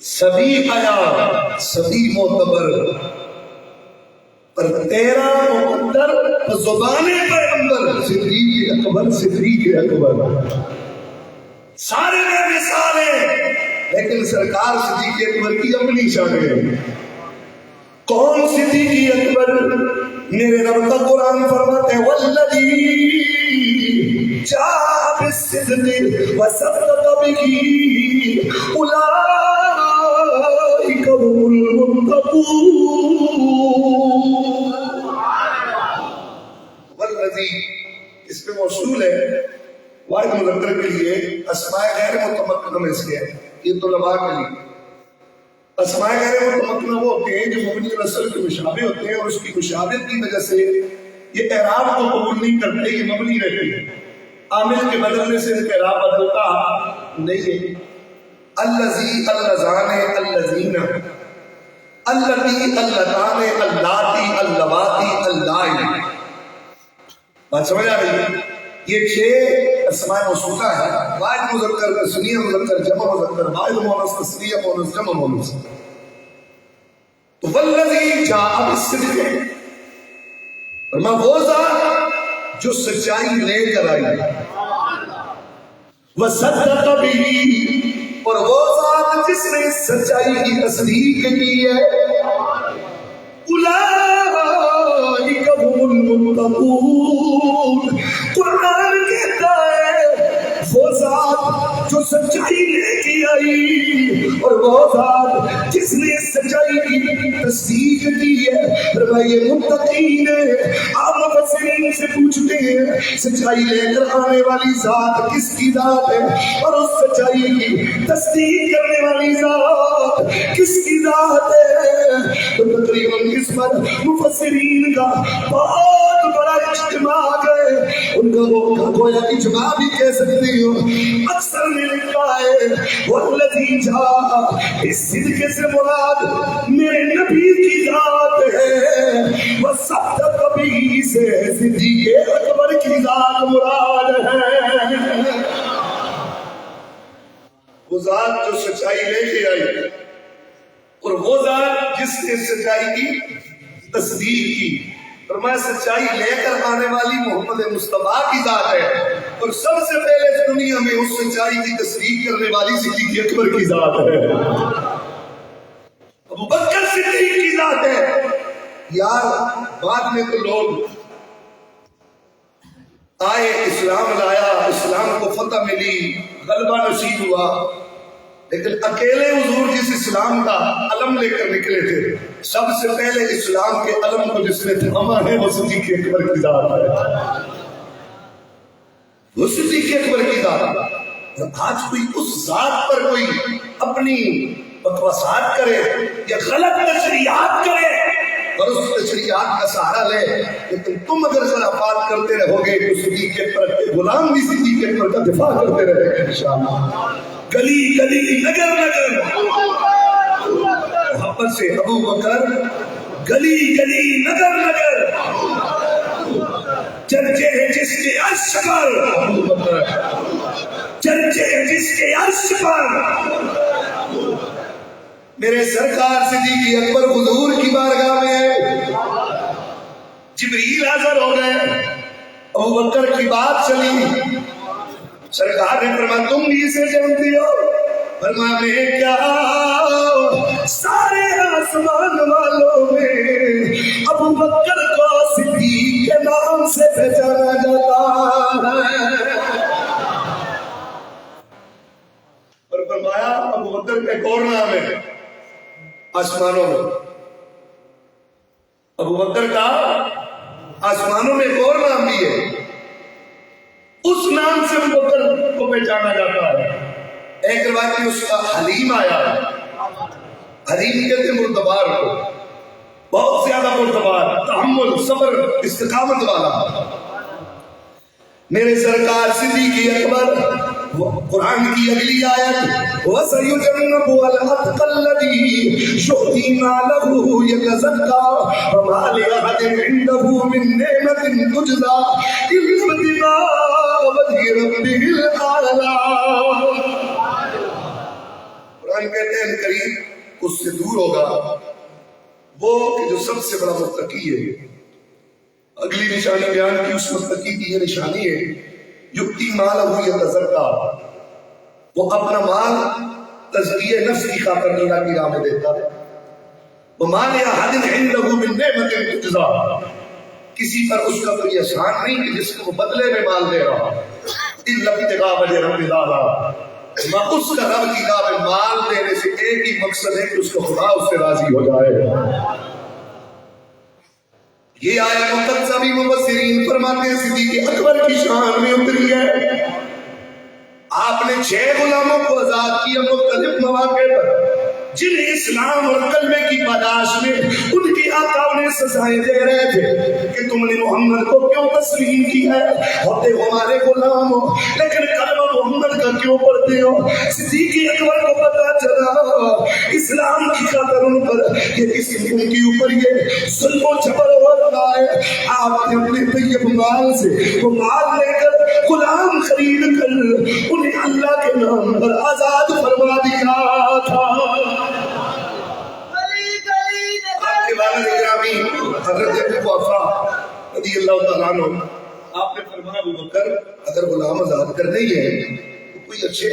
A: سبھی ایام، سبھی معتبر، پر تیرا مقدر زبان پیغمبر، صدیق اکبر، صدیق اکبر، سارے میں مثال ہیں، لیکن سرکار صدیق اکبر کی اپنی شان ہے۔ کون صدیق اکبر؟ میرے رب کا قرآن فرماتے ہیں والذی جاء بالصدق وصدق بہ اولئک هم المتقون۔ والذی اس پہ موصول ہے، واحد مذکر کے لیے، اسماء غیر متمکنہ اس کے، یہ طلباء کے لیے اسماء غیر متمکنہ وہ ہوتے ہیں جو مبنی الاصل کے مشابہ ہوتے ہیں، اور اس کی مشابہت کی وجہ سے یہ اعراب کو قبول نہیں کرتے، یہ مبنی رہتے ہیں، عامل کے بدلنے سے ان کا اعراب بدلتا نہیں ہے۔ الذی، اللذان، الذین، اللتی، اللتان، اللاتی، اللواتی، اللائی، بات سمجھ آ رہی؟ یہ 6 اسماء موصولہ ہیں، واحد مذکر، تثنیہ مذکر، جمع مذکر، واحد مؤنث، تثنیہ مؤنث، جمع مؤنث۔ تو والذی جاء بالصدق، وہ ذات جو سچائی لے کر آئی، وصدق بہ، اور وہ ذات جس نے سچائی کی تصدیق کی ہے اولئک هم المتقون. قرآن کہتا ہے وہ ذات جو سچائی لے کے آئی اور وہ ذات جس نے سچائی کی تصدیق کی ہے فرمائے متقین ہے. آپ مفسرین سے پوچھتے ہیں سچائی لے کر آنے والی ذات کس کی ذات ہے اور اس سچائی کی تصدیق کرنے والی ذات کس کی ذات ہے؟ تو تقریباً اس پر مفسرین کا بہت بڑا اجتماع ہے. ان کا وہ گویا اجماع بھی کہہ سکتے ہو. اکثر نے لکھا ہے والذی جاء بالصدق سے مراد میرے نبی کی ذات ہے، وصدق به سے صدیق اکبر کی ذات مراد ہے. وہ ذات جو سچائی لے کے آئی اور وہ ذات جس نے سچائی کی تصدیق کی. فرمایا سچائی لے کر آنے والی محمد مصطفیٰ کی ذات ہے اور سب سے پہلے دنیا میں اس سچائی کی تصدیق کرنے والی صدیق اکبر کی ذات ہے، ابو بکر صدیق کی ذات ہے. یار بعد میں تو لوگ آئے، اسلام لایا، اسلام کو فتح ملی، غلبہ نصیب ہوا، لیکن اکیلے حضور جس اسلام کا علم لے کر نکلے تھے سب سے پہلے اسلام کے علم کو جس نے تھاما ہے وہ صدیق اکبر کی ذات ہے. وہ صدیق اکبر کی ذات ہے. آج کوئی اس ذات پر کوئی اپنی بکواسات کرے یا غلط تشریحات کرے اور اس تشریحات کا سہارا لے، لیکن تم اگر خرافات کرتے رہو گے تو صدیق اکبر کے غلام بھی صدیق اکبر کا دفاع کرتے رہے گا انشاءاللہ. گلی گلی نگر نگر محبت سے ابو بکر، گلی گلی نگر نگر چرچے ہیں جس کے عرش پر، ابو بکر چرچے ہیں جس کے عرش پر. میرے سرکار صدیق اکبر حضور کی بارگاہ میں جبریل حاضر ہو گئے، ابو بکر کی بات چلی. سرکار نے فرمایا تم بھی اسے جانتے ہو؟ فرمایا میں کیا، سارے آسمان والوں میں ابو بکر کو صدیق کے نام سے پہچانا جاتا ہے. اور فرمایا ابو بکر کا ایک اور نام ہے آسمانوں میں، ابو بکر کا آسمانوں میں ایک اور نام بھی ہے، اس نام سے ابو بکر کو پہچانا جاتا ہے. ایک روایت میں اس کا حلیم آیا، حلیم کہتے ہیں مردبار کو، بہت زیادہ مردبار، تحمل، صبر، استقامت والا. میرے سرکار صدیق اکبر قرآن کی اگلی آیت وَسَيُجَنَّبُهَا الْأَتْقَى الَّذِي يُؤْتِي مَالَهُ يَتَزَكَّىٰ وَمَا لِأَحَدٍ عِندَهُ مِن نِّعْمَةٍ تُجْزَىٰ إِلَّا ابْتِغَاءَ وَجْهِ رَبِّهِ الْأَعْلَىٰ. قرآن کہتے ہیں قریب اس سے دور ہوگا وہ کہ جو سب سے بڑا متقی ہے. اگلی نشانی بیان کی اس متقی کی یہ نشانی ہے یؤتی مالہ یتزکیٰ، وہ اپنا مال تزکیہ نفس کی خاطر اللہ کی راہ میں دیتا ہے. وما لأحد عنده من نعمة تجزیٰ، کسی پر اس کا کوئی احسان نہیں کہ جس کو وہ بدلے میں مال دے رہا الا ابتغاء وجہ رب العالمین، اس کا رب کی راہ میں مال دینے سے ایک ہی مقصد ہے کہ اس کو خدا اس سے راضی ہو جائے. یہ آیت مقدسہ بھی مفسرین فرماتے ہیں صدیق اکبر کی شان میں اتری ہے. آپ نے 6 غلاموں کو آزاد کیا مختلف مواقع پر، جنہیں اسلام اور کلمے کی پاداش میں ان کی آقا انہیں سزائیں دے رہے تھے کہ تم نے محمد کو کیوں تسلیم کیا ہے، ہوتے ہمارے غلام ہو لیکن کلمہ محمد کا کیوں پڑھتے ہو. صدیق اکبر کو پتا چلا اسلام کی خاطر ان پر ان کے اوپر یہ ظلم و جبر ہو رہا ہے. آپ نے اپنے طیب مال سے وہ مال لے کر غلام خرید کر انہیں اللہ کے نام پر آزاد فرما دیا تھا. حضرت ابو وفا رضی اللہ تعالیٰ عنہ آپ نے فرمایا ابو بکر اگر غلام آزاد کرنے ہی ہے تو کوئی اچھے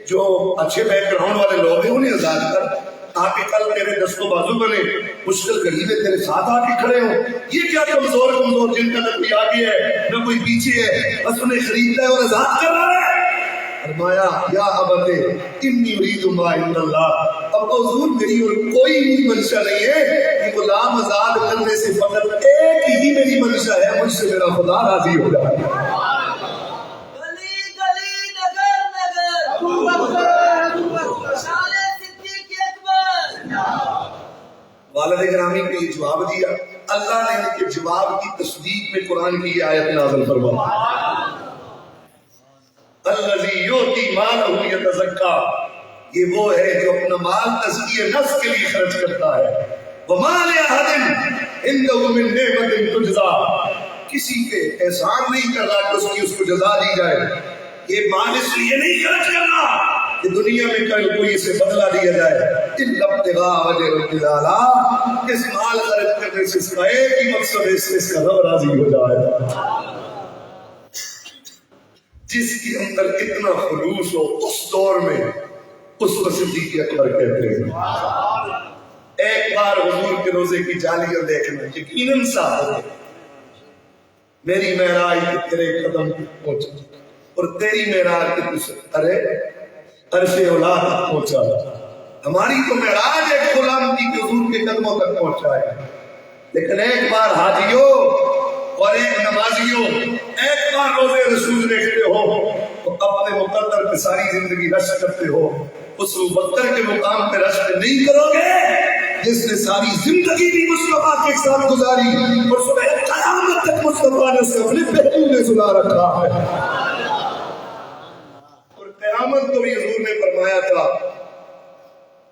A: جو اچھے بیک گراؤنڈ والے لوگ ہیں انہیں آزاد کر، تاکہ کل تیرے دست و بازو بنے، مشکل گھڑی میں تیرے ساتھ آ کے کھڑے ہوں۔ یہ کیا کمزور جن کا نہ کوئی آگے ہے نہ کوئی پیچھے ہے، بس انہیں خریدتا ہے اور آزاد کر رہا ہے۔ فرمایا یا ابت انی ارید ما عند اللہ، اب حضور میری اور کوئی منشا نہیں ہے کہ غلام آزاد کرنے سے فقط ایک ہی میری منشا ہے، مجھ سے میرا خدا راضی ہو جائے۔
B: گلی گلی نگر نگر ابو بکر شان صدیق اکبر۔
A: والد گرامی کو یہ جواب دیا، اللہ نے ان کے جواب کی تصدیق میں قرآن کی آیت نازل فرمائی، الذی یؤتی مالہ یتزکا، یہ وہ ہے جو اپنا مال تزکیہ نفس کے لیے خرچ کرتا ہے۔ وما لأحد عنده من نعمت تجزا، کسی کے احسان نہیں کر رہا کہ اس کی اس کو جزا دی جائے، یہ مال اس لیے نہیں خرچ کرنا کہ دنیا میں کوئی اسے بدلہ دیا جائے، الا ابتغاء وجہ رب الاعلی، اس مال خرچ کرنے سے اس کا ایک ہی مقصد ہے، اس کا رب راضی ہو جائے۔ جس کے اندر اتنا خلوص ہو اس دور میں اس کو صدیق اکبر کہتے ہیں۔ ایک بار حضور کے روزے کی جالیاں دیکھنا یقیناً صاحب ہے، میری معراج کے تیرے قدم تک پہنچا اور تیری معراج کے ارے عرش اولا تک پہنچا، ہماری تو معراج ایک غلام کی حضور کے قدموں تک پہنچا ہے۔ لیکن ایک بار حاجیوں اور ایک نمازیوں ایک بار روزے رسول دیکھتے ہو تو اپنے مقدر پہ ساری زندگی رشک کرتے ہو، اس مقدر کے مقام پہ رشک نہیں کرو گے جس نے ساری زندگی بھی مصطفیٰ کے ساتھ گزاری اور صبح قیامت تک مصطفیٰ نے اسے اپنے پہلو میں سنا رکھا ہے۔ اور قیامت کو بھی حضور نے فرمایا تھا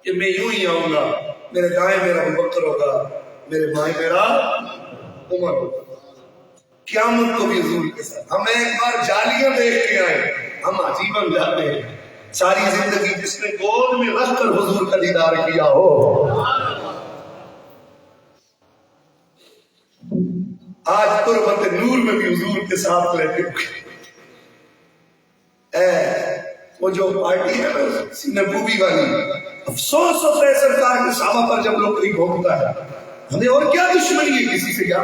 A: کہ میں یوں ہی آؤں گا، میرے دائیں میرا ابوبکر ہوگا، میرے بائیں میرا عمر ہوگا۔ قیامت کو بھی حضور کے ساتھ ہم ایک بار جالیاں دیکھ کے آئے، ہم عجیب بن جاتے ہیں۔ ساری زندگی جس نے گود میں رکھ کر حضور کا دیدار کیا ہو، آج قربت نور میں بھی حضور کے ساتھ لیتے وہ جو پارٹی ہے سینہ گوبی والی، افسوس ہوتا ہے سرکار کے صحابہ پر جب لوگ کوئی بھونکتا ہے، ہمیں اور کیا دشمنی ہے کسی سے؟ کیا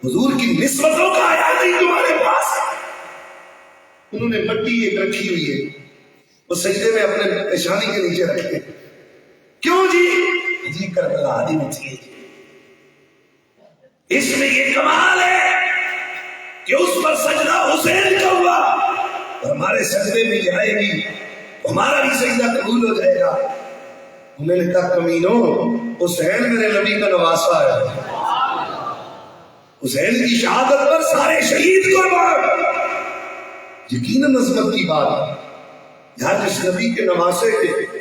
A: حضور کی نسبتوں کا آیا نہیں تمہارے پاس؟ انہوں نے مٹی ایک رکھی ہوئی ہے، وہ سجدے میں اپنے پیشانی کے نیچے رکھتے، کیوں جی کربلا آدھی مچی ہے، اس میں یہ کمال ہے کہ اس پر سجدہ حسین کا ہوا اور ہمارے سجدے میں یہ آئے گی ہمارا بھی سجدہ قبول ہو جائے گا۔ انہوں نے کہا کمینوں، حسین میرے نبی کا نواسا ہے، حسین کی شہادت پر سارے شہید قربان۔ یقیناً عظمت کی بات ہے یہاں جس نبی کے نواسے کے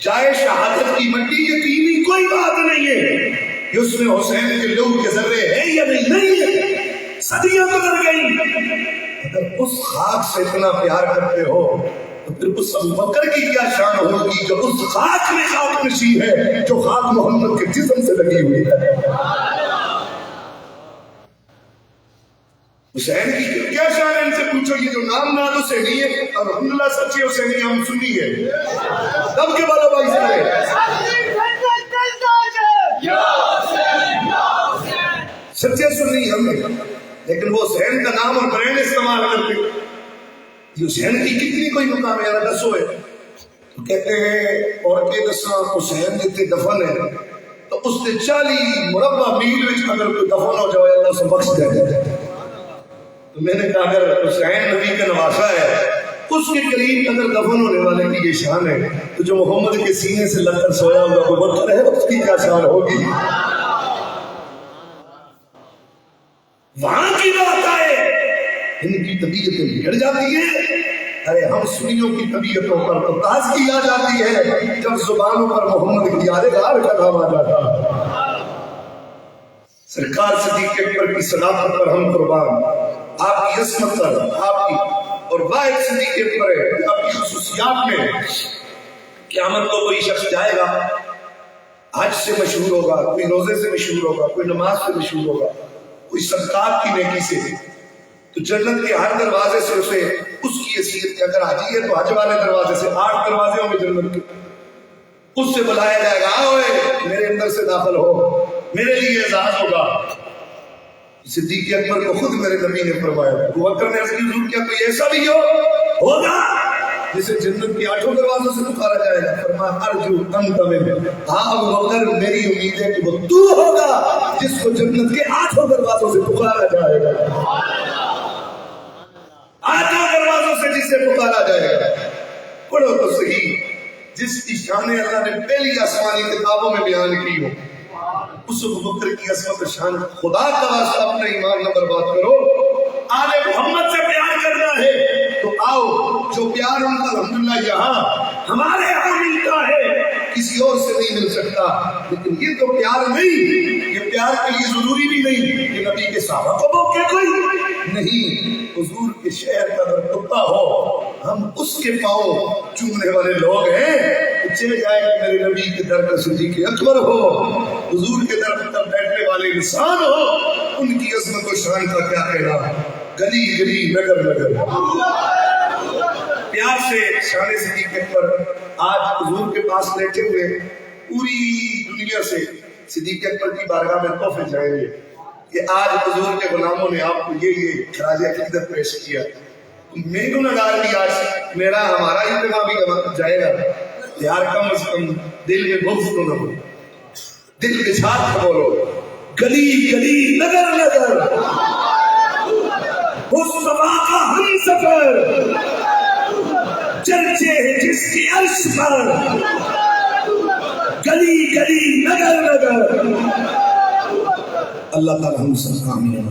A: جائے شہادت کی مٹی، یقینی کوئی بات نہیں ہے کہ اس میں حسین کے لہو کے ذرے ہیں یا نہیں ہے، صدیاں گزر گئی۔ اگر اس خاک سے اتنا پیار کرتے ہو تو پھر اس ابوبکر کی کیا شان ہوگی جو اس خاک میں خاک نشیں ہے، جو خاک محمد کے جسم سے لگی ہوئی ہے۔ حسین کی کیا شان ہے ان سے پوچھو، یہ جو نام ناد حسینی ہے، الحمدللہ سچے حسینی ہم سنی ہے، دب کے بعد بھائی سارے سچے سنی ہم، لیکن وہ حسین کا نام اور برینڈ استعمال کرتے، یہ حسین کی کتنی کوئی مقام ہے، یار دسو ہے تو کہتے ہیں اور کہ دسا حسین جتنے دفن ہے تو اس نے 40 مربع میل وچ اگر کوئی دفن ہو جائے اللہ اسے بخش دے۔ تو میں نے کہا اگر حسین نبی کا نواسا ہے اس کے قریب اگر دفن ہونے والے کی یہ شان ہے تو جو محمد کے سینے سے لگ کر سویا ہوگا ابوبکر ہے، اس کی کیا شان ہوگی؟ وہاں کی بات آئے ان کی طبیعتیں بگڑ جاتی ہیں۔ ارے ہم سنیوں کی طبیعتوں پر تو تازگی آ جاتی ہے جب زبانوں پر محمد کی یادگار کا نام آ جاتا ہے۔ سرکار صدیق اکبر کی صداقت پر ہم قربان، آپ کی عصمت پر، آپ کی اور واحد صدیق اکبر ہے، آپ کی خصوصیات میں قیامت کو کوئی شخص جائے گا حج سے مشہور ہوگا، کوئی روزے سے مشہور ہوگا، کوئی نماز سے مشہور ہوگا، کوئی صدقات کی نیکی سے، تو جنت کے ہر دروازے سے اسے اس کی حیثیت کے اگر حاجی ہے تو حج والے دروازے سے 8 دروازے ہوں گے جنت کے، اس سے بلایا جائے گا آؤ میرے اندر سے داخل ہو، میرے لیے اعزاز ہوگا۔ صدیق اکبر کو خود میرے نبی نے فرمایا، ابو بکر نے عرض کی حضور کیا کوئی ایسا بھی ہوگا جسے جنت کے 8 دروازوں سے پکارا جائے گا؟ فرمایا ارجو انت من، ہاں ابو بکر میری امید ہے کہ وہ تو ہوگا جس کو جنت کے 8 دروازوں سے پکارا جائے گا، 8 دروازوں سے جسے پکارا جائے گا۔ پڑھو تو صحیح، جس کی شان اللہ نے پہلی آسمانی کتابوں میں بیان کی ہو، اس ابو بکر کی عظمت و شان، خدا کا واسطہ اپنا ایمان نہ برباد کرو۔ آل محمد سے پیار کرنا ہے تو آؤ، جو پیار ان کا الحمدللہ یہاں ہمارے یہاں ملتا ہے کسی اور سے نہیں مل سکتا، لیکن یہ تو پیار نہیں، یہ پیار کے لیے ضروری بھی نہیں کہ نبی کے صحابہ کو موقع کوئی نہیں، حضور کے شہر کا اگر کتا ہو ہم اس کے پاؤں چومنے والے لوگ ہیں، چلے جائے کہ میرے نبی کے در کا صدیق اکبر ہو، حضور کے در پر بیٹھنے والے انسان ہو، ان کی عظمت و شان کا کیا کہنا، گلی گلی نگر نگر۔ پیار سے شان صدیق اکبر آج حضور کے پاس بیٹھے ہوئے پوری دنیا سے صدیق اکبر کی بارگاہ میں تحفے جائیں گے کہ آج حضور کے غلاموں نے آپ کو یہ خراج عقیدت پیش کیا، میں گناہ گار بھی آج میرا ہمارا انتظام بھی جائے گا، یار کم از کم دل میں بغض تو نہ ہو، دل کے ساتھ بولو گلی گلی نگر نگر مصطفیٰ کا ہم سفر، چرچے ہیں جس کی عرش پر، گلی گلی نگر نگر۔ اللہ تعالی ہم سب کا آمین۔